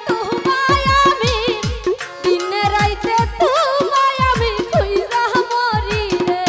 তোমায় আমি খুঁজা মরি রে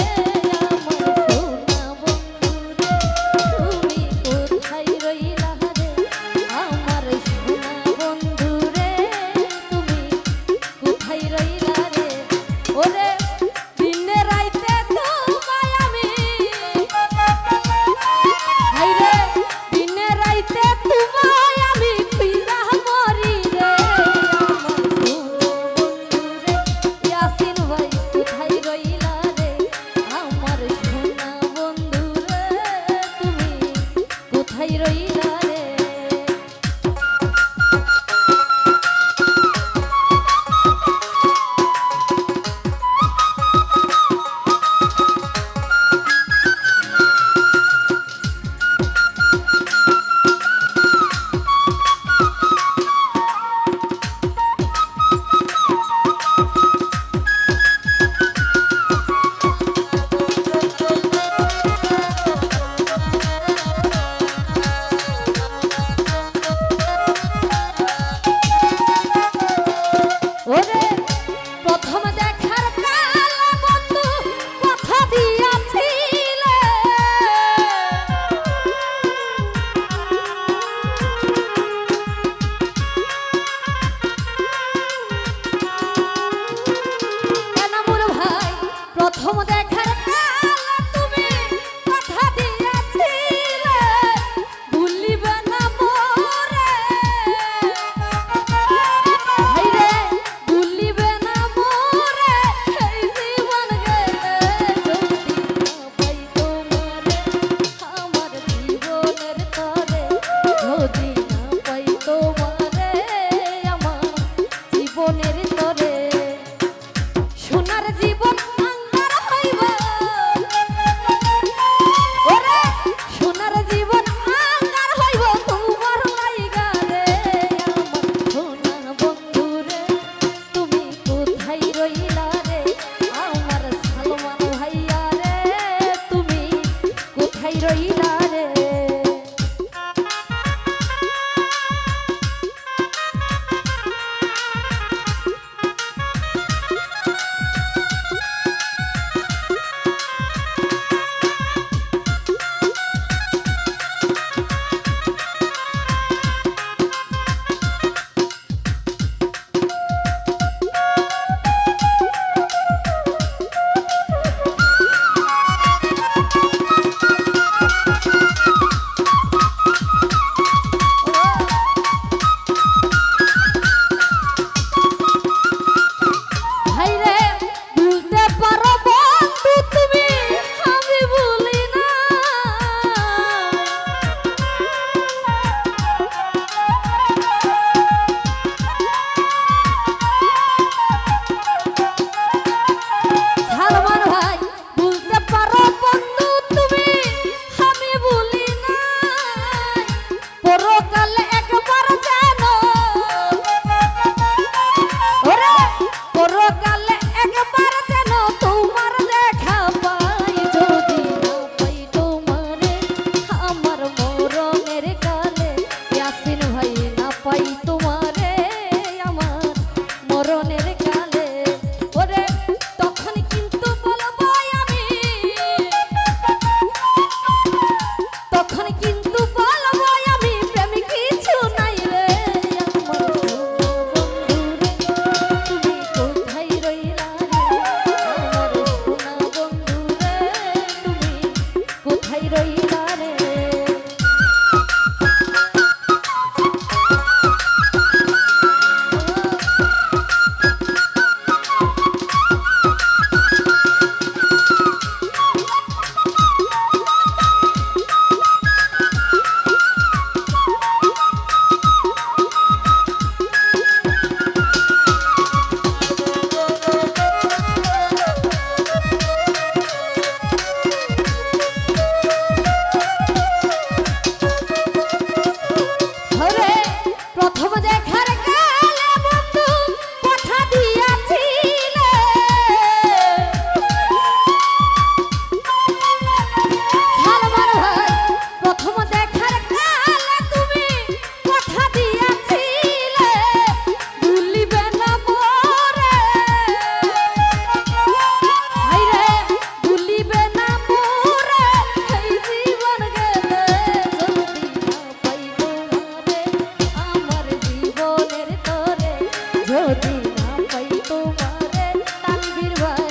যদি না পাই তোমারে তানভীর ভাই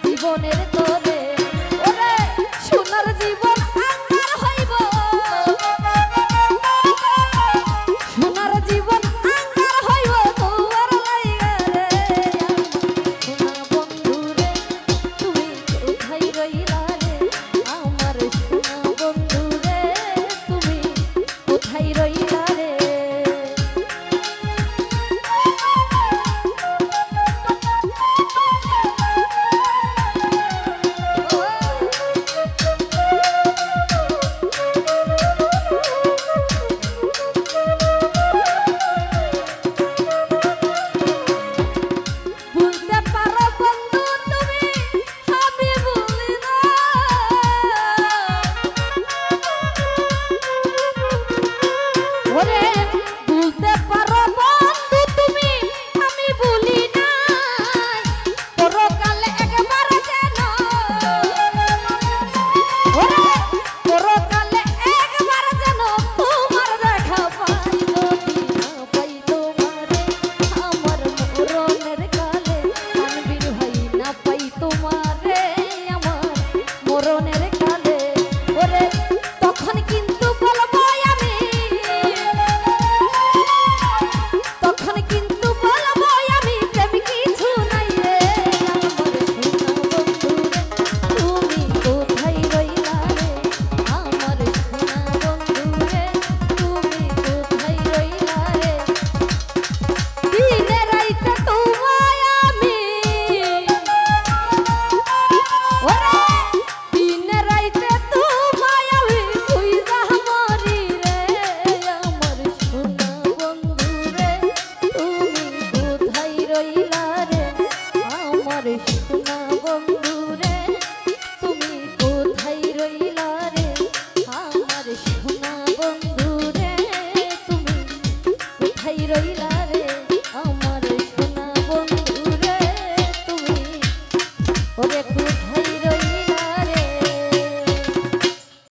জীবনের তোরে ওরে সোনার জীবন আঙ্গার হইব সোনার জীবন আঙ্গার হইব তোমার লাইগা রে সোনা বন্ধু রে তুমি কোথায় রইলা রে আমার সোনা বন্ধু রে তুমি কোথায় রইলা রে বুঝতে পারো বন্ধু তুমি আমি ভুলি না ওরে বুঝতে পারো বন্ধু তুমি আমি ভুলি না পরকালে একবার যেন ওরে পরকালে একবার যেন তোমার দেখা পাই যদি না পাই তোমারে আমার মরণের কালে তানভীর ভাই না পাই তোমারে আমার মরণের কালে ওরে তখন কিন্তু বলবো আমি তখন কিন্তু বলবো আমি প্রেম কিছু নাই রে আমার সোনা বন্ধু রে তুমি কোথায় রইলা রে দিনে রাইতে তোমায় আমি ওরে দিনে রাইতে তোমায় আমি খুঁজা মরি রে আমার সোনা বন্ধু রে তুমি কোথায় রইলা রে আমার সোনা বন্ধু রে তুমি কোথায় রইলা রে আমার সোনা বন্ধু রে তুমি কোথায় রইলা